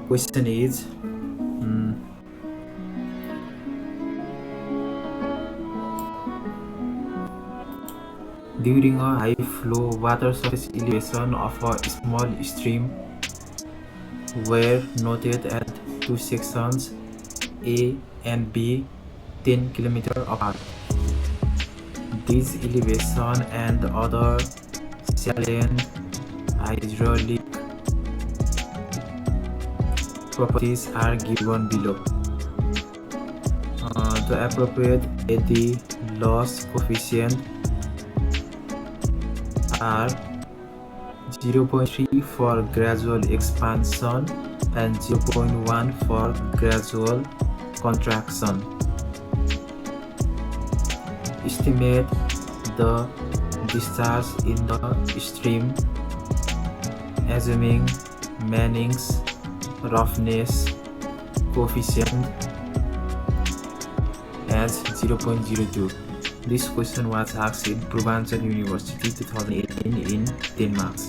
Question is during a high flow, water surface elevation of a small stream were noted at two sections A and B 10 km apart. These elevation and other salient hydraulic properties are given below. The appropriate eddy loss coefficient are 0.3 for gradual expansion and 0.1 for gradual contraction. Estimate the discharge in the stream assuming Manning's roughness coefficient as 0.02. This question was asked in Provincial University 2018 in 10 marks.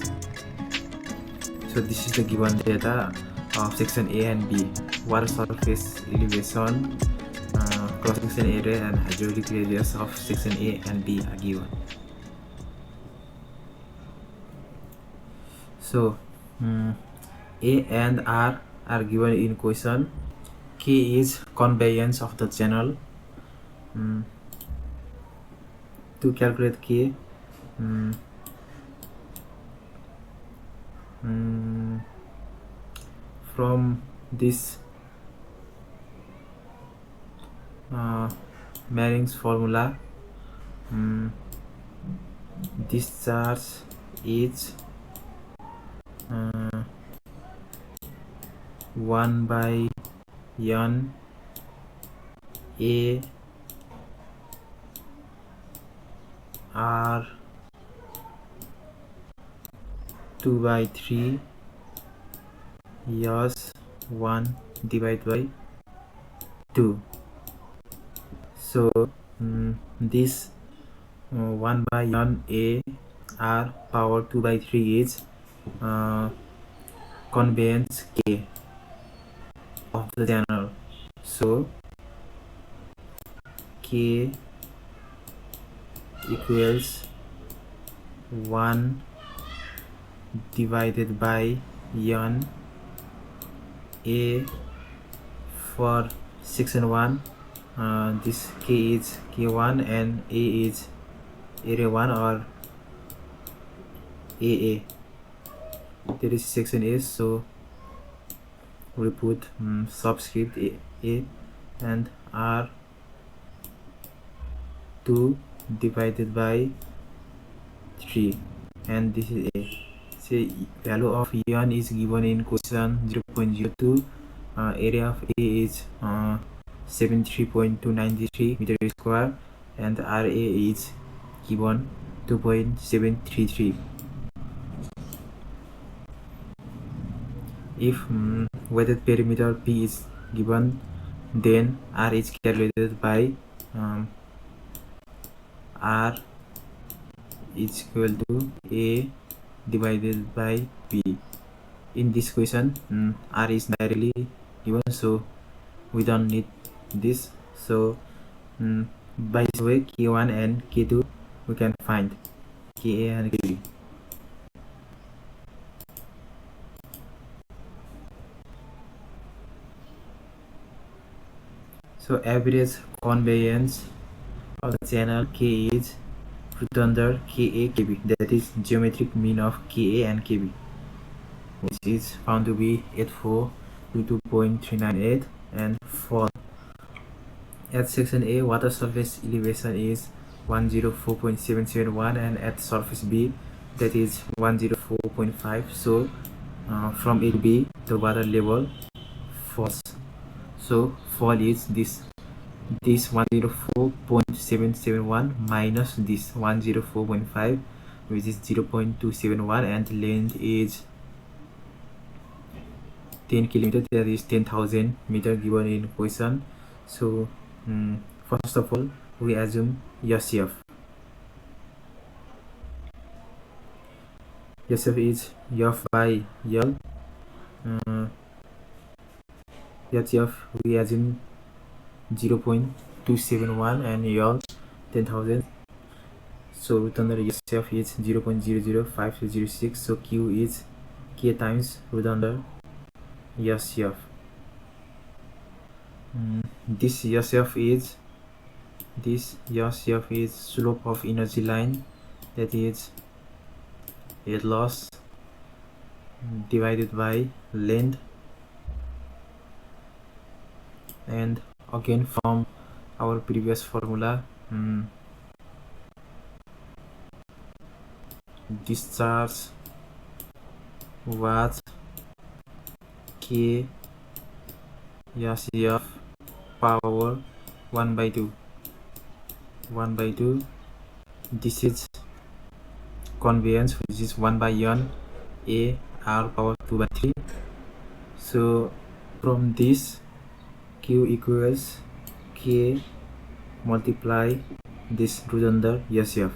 So this is the given data of section A and B. Water surface elevation, cross-section area and hydraulic radius of section A and B are given. So A and R are given in question. K is conveyance of the channel. To calculate K, from this Manning's formula, discharge is 1 by N A R 2 by 3 S 1 divided by 2. So this 1 by N A R power 2 by 3 is conveyance K of the channel. So K equals 1 divided by N A for section 1. This K is K1 and A is area 1 or AA. There is section A, so we put subscript A and R 2 divided by 3, and this is A. Say value of N is given in question 0.02. Area of A is 73.293 meter square and RA is given 2.733. If weighted perimeter P is given, then R is calculated by R is equal to A divided by P. In this question, R is directly given, so we don't need this. So by this way, K1 and K2 we can find, Ka and Kb. So average conveyance of the channel K is put under Ka Kb, that is geometric mean of Ka and Kb, which is found to be 8422.398 and 4. At section A, water surface elevation is 104.771 and at surface B that is 104.5. So from A to B the water level falls. So fall is this 104.771 minus this 104.5, which is 0.271, and length is 10 km, that is 10,000 meter given in question. So first of all we assume SF. SF is F by L. HF we assume 0.271 and YOL 10,000. So root under HF is 0.005206. So Q is K times root under HF. This HF is slope of energy line, that is head loss divided by length, and again from our previous formula, discharge was K HF power 1 by 2. This is conveyance, which is 1 by n A R power 2 by 3. So from this, Q equals K multiply this root under HF.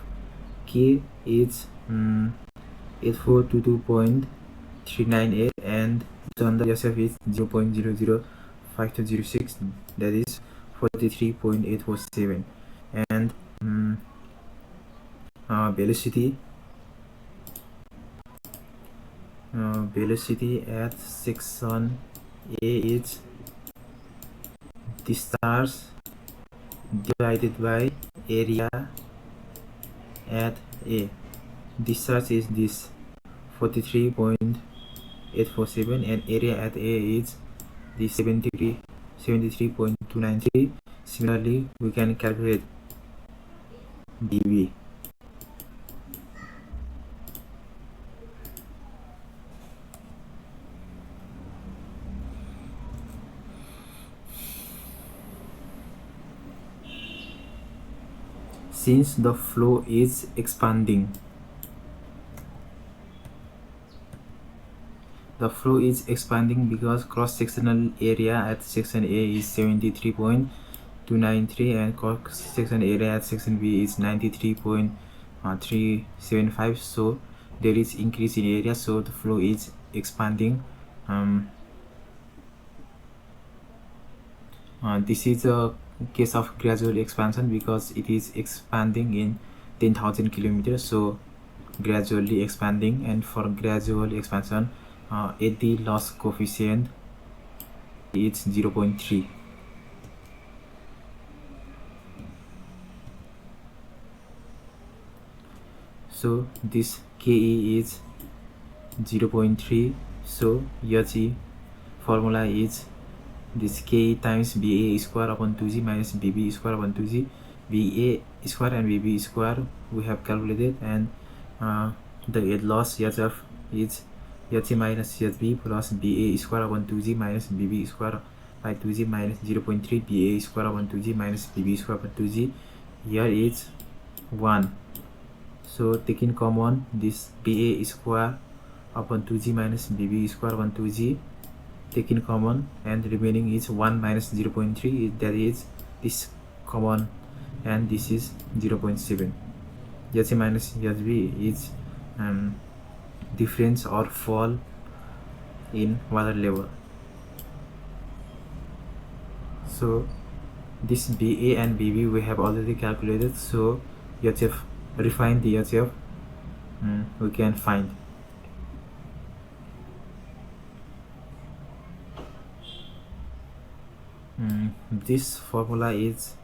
K is 8422.398 and root under HF is 0.005206, that is 43.847. And velocity at section A is discharge divided by area at A. Discharge is this 43.847 and area at A is the 73.293. Similarly, we can calculate dV. Since the flow is expanding, because cross-sectional area at section A is 73.293 and cross-sectional area at section B is 93.375. so there is increase in area, so the flow is expanding. This is a case of gradual expansion because it is expanding in 10,000 kilometers, so gradually expanding. And for gradual expansion, eddy loss coefficient is 0.3. So this KE is 0.3. so HE formula is this K times BA square upon 2G minus BB square upon 2G. BA square and BB square we have calculated, and the head loss HF is HA minus HB plus BA square upon 2G minus BB square by 2G minus 0.3 BA square upon 2G minus BB square upon 2G. Here is 1. So taking common this BA square upon 2G minus BB square upon 2G, taking common, and remaining is 1 minus 0.3, that is this common, and this is 0.7. HA minus HB is difference or fall in water level. So this BA and BB we have already calculated, so HF, refine the HF we can find. This formula is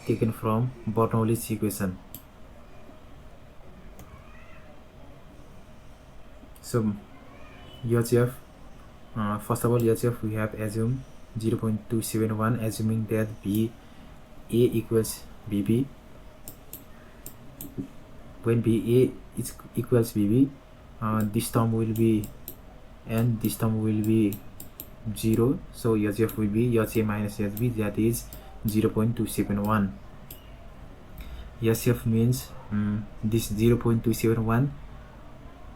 taken from Bernoulli's equation. So HF, first of all, HF we have assumed 0.271, assuming that BA equals BB. When BA is equals BB, this term will be and this term will be 0, so HF will be HA minus HB, that is 0.271. HF means this 0.271,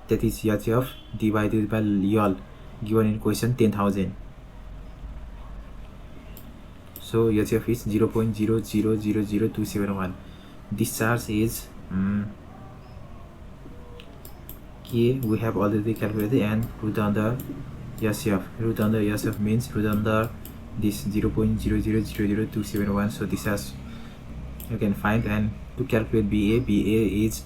that is HF divided by YOL, given in question 10,000. So HF is 0.0000271. Discharge is K we have already calculated, and root under HF. Root under HF means root under this 0.0000271. So this has you can find. And to calculate BA is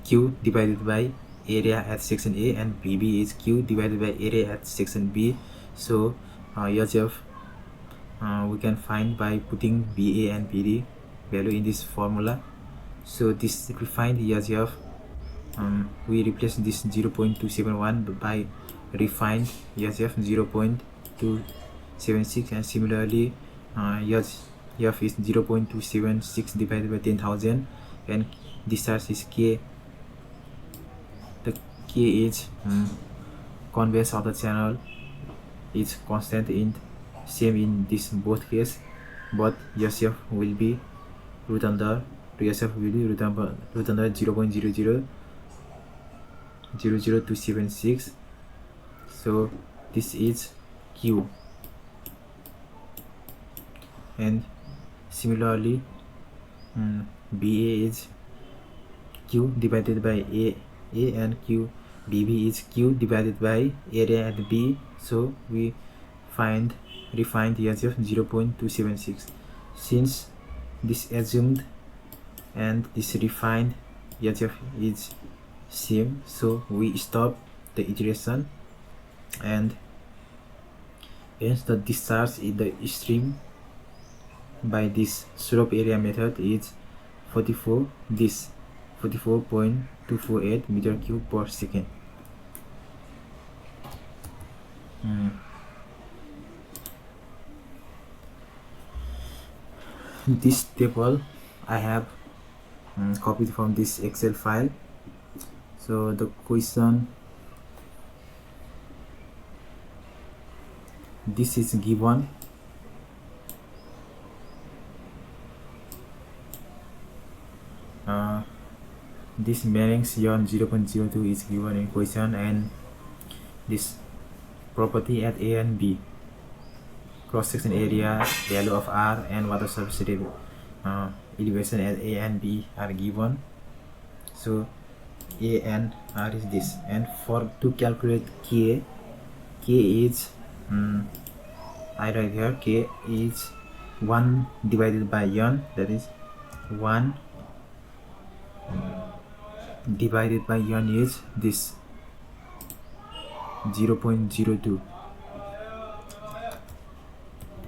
Q divided by area at section A, and BB is Q divided by area at section B. So HF we can find by putting BA and BD value in this formula. So this we find HF, we replace this 0.271 by refined HF 0.276, and similarly HF is 0.276 divided by 10,000, and discharge is K. The K is convex of the channel is constant in same in this both case, but HF will be root under HF will be root under 0.0000276. So this is Q, and similarly BA is Q divided by A and Q. BB is Q divided by area at B. So we refined HF 0.276. Since this assumed and this refined HF is same, so we stop the iteration, and hence the discharge in the stream by this slope area method is 44.248 meter cube per second. This table I have copied from this Excel file. So the question, this is given. This bearings yon 0.02 is given in question, and this property at A and B, cross section area, value of R, and water surface elevation at A and B are given. So A and R is this, and for to calculate K is I write here K is 1 divided by N, that is 1 divided by N is this 0.02.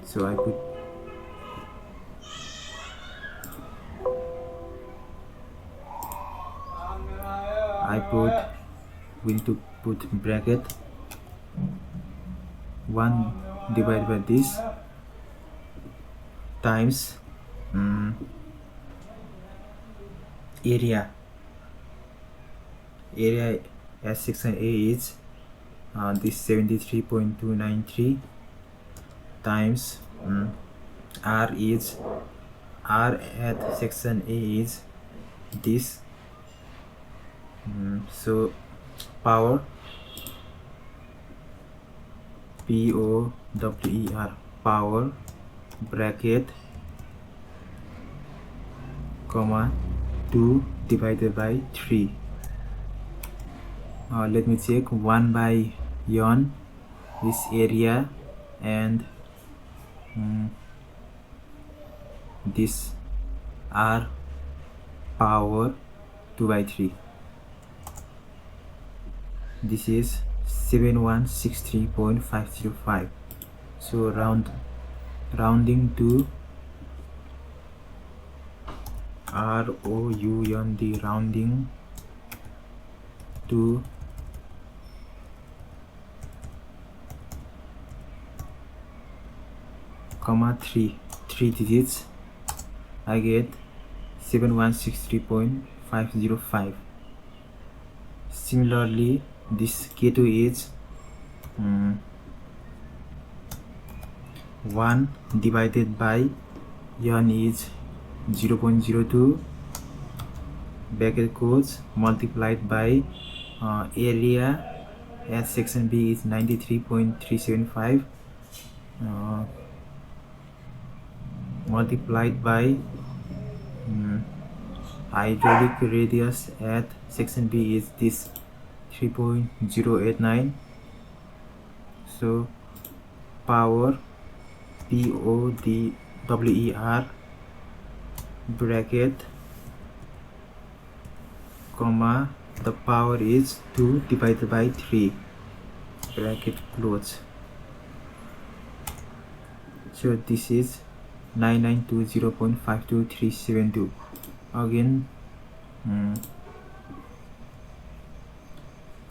So I will to put bracket 1 divided by this times area at section A is this 73.293 times R at section A is this, so power POWER power bracket comma 2 divided by 3. Let me check. 1 by N is area, and this R power 2 by 3. This is 7163.505. So rounding to ROUND, rounding to comma 3 digits, I get 7163.505. Similarly, this K2 is 1 divided by N is 0.02 bracket quotes multiplied by area at section B is 93.375 multiplied by hydraulic radius at section B is this 3.089. So power POWER bracket comma the power is 2 divided by 3 bracket close. So this is 9920.52372. Again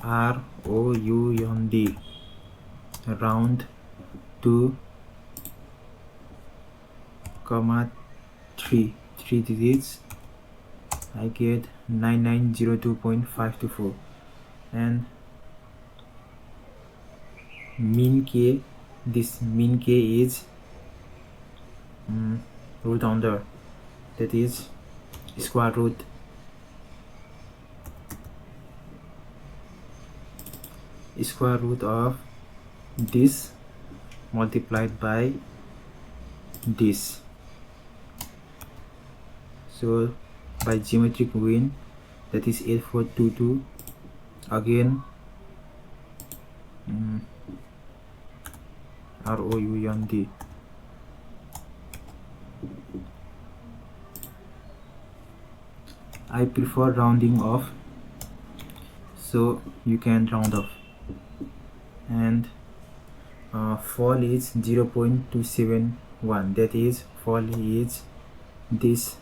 ROUND round to comma 3 digits, I get 9902.524. and mean k, this mean k is root under, that is square root of this multiplied by this. So by geometric mean, that is 8422. Again ROUND. I prefer rounding off, so you can round off. And fall is 0.271, that is fall is this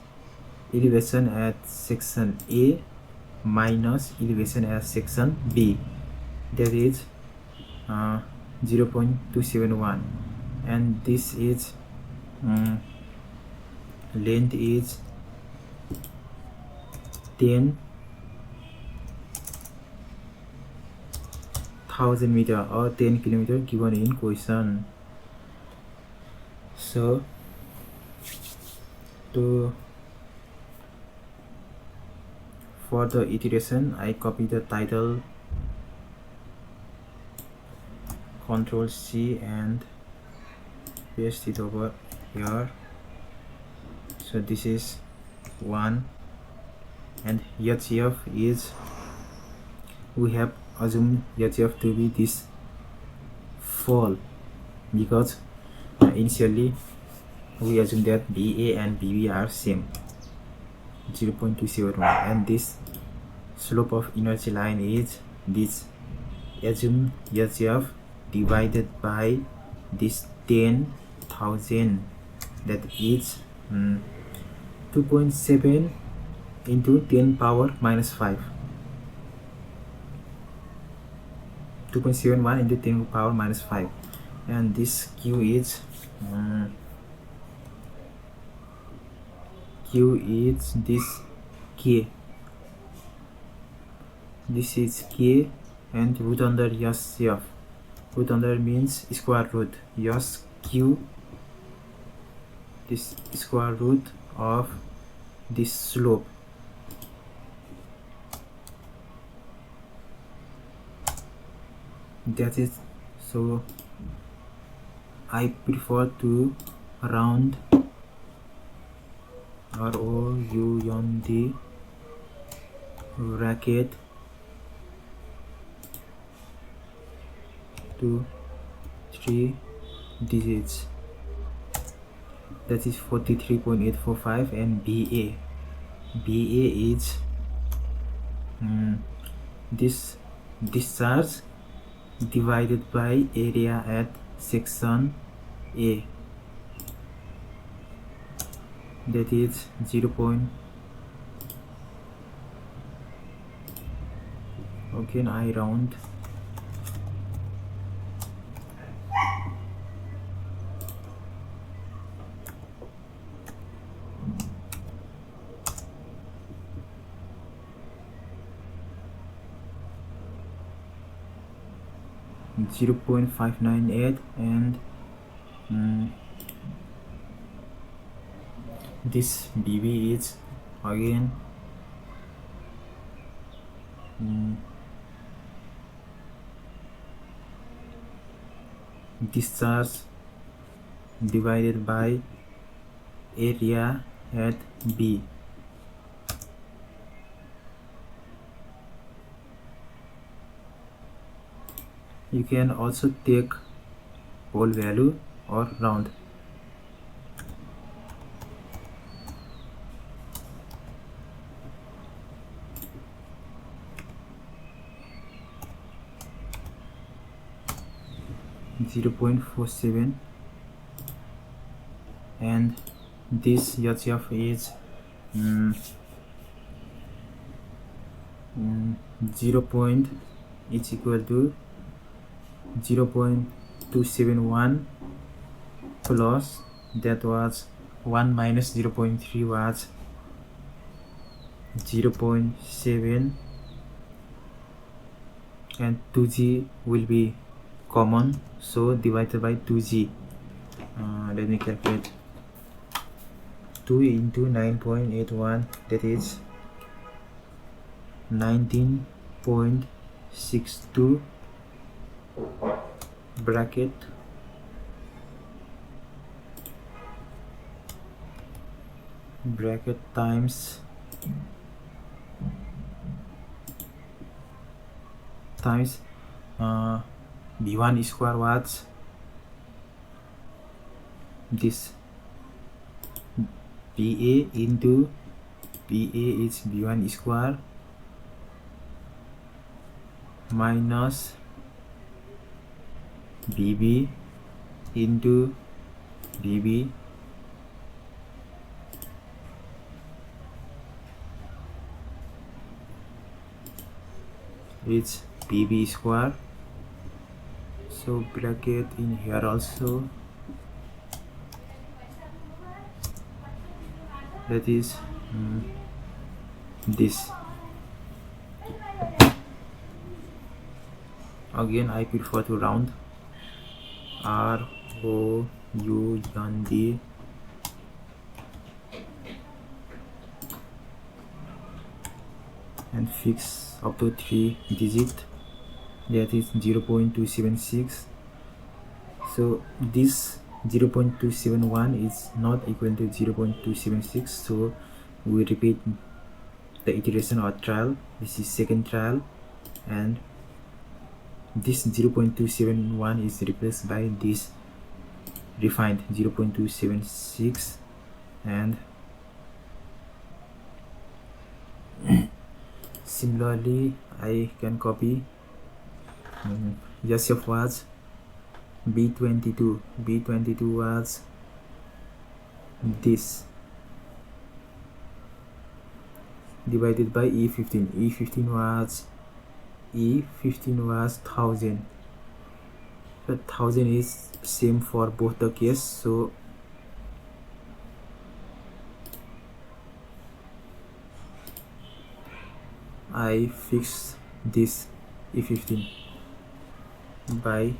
elevation at section A minus elevation at section B, that is 0.271, and this is length is 10,000 meter or 10 kilometer given in question. So for the iteration, I copy the title, Control C and paste it over here. So this is 1, and HF is, we have assumed HF to be this fall because initially we assume that BA and BB are same, 0.271, and this slope of inertia line is this assume HF divided by this 10,000, that is 2.7 into 10 power minus 5, 2.71 into 10 power minus 5, and this Q is this K, this is K, and root under HF. Root under means square root, yes, Q, this square root of this slope, that is. So I prefer to round ROUND bracket to 3 digits, that is 43.845, and BA is this discharge divided by area at section A, that is 0. Again I round, .598, and this BB is again discharge divided by area at B. You can also take whole value or round. .47, and this HF is 0. Is equal to 0.271 plus that was 1 minus 0.3 was 0.7, and 2g will be common, so divided by 2g. Let me calculate. 2 into 9.81, that is 19.62 bracket times b1 square was this BA into BA is b1 square minus BB into BB it's BB square, so bracket in here also, that is this. Again I prefer to round, ROUND, and fix up to 3 digit, that is 0.276. so this 0.271 is not equal to 0.276, so we repeat the iteration or trial. This is second trial, and this 0.271 is replaced by this refined 0.276, and similarly I can copy Yosef was B22 was this divided by E15 was 1000. So 1000 is same for both the case, so I fix this E15 by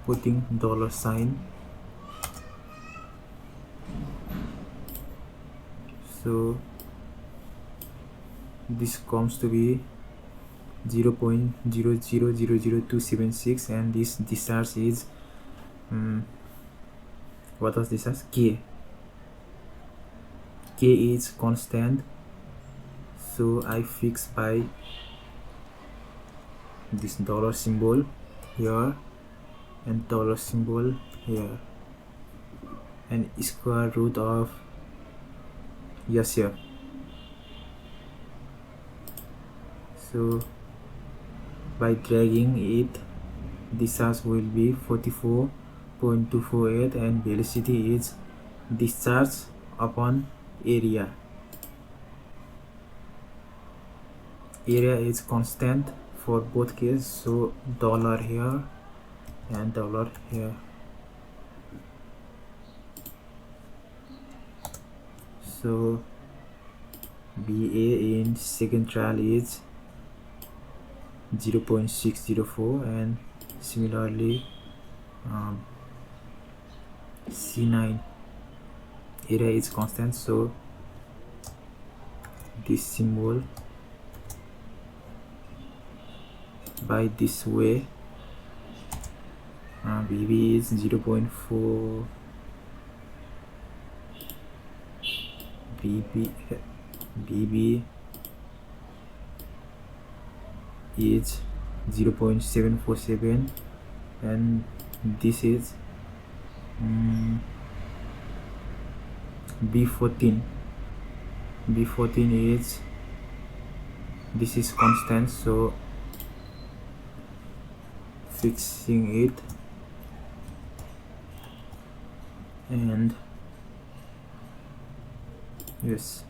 putting $sign. So this comes to be 0.0000276, and this discharge is what was this as K is constant, so I fix by this $symbol here and $symbol here, and square root of Yosef. So by dragging it, discharge will be 44.248, and velocity is discharge upon area. Area is constant for both cases, so dollar here and dollar here. So BA in second trial is 0.604, and similarly C9 area is constant, so this symbol by this way. BB is 0.4, BB is 0.747, and this is B14. B14 is, this is constant, so fixing it, and yes,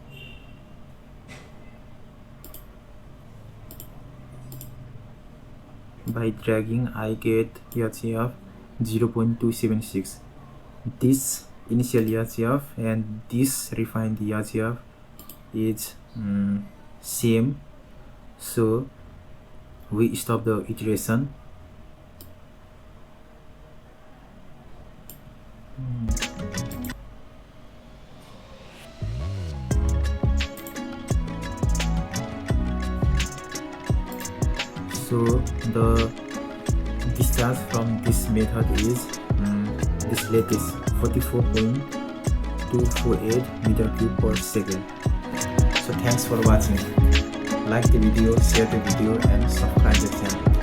by dragging I get ERC of 0.276. This initial ERC and this refined ERC is same, so we stop the iteration. So the discharge from this method is this rate is 44.248 meter cube per second. So thanks for watching. Like the video, share the video, and subscribe the channel.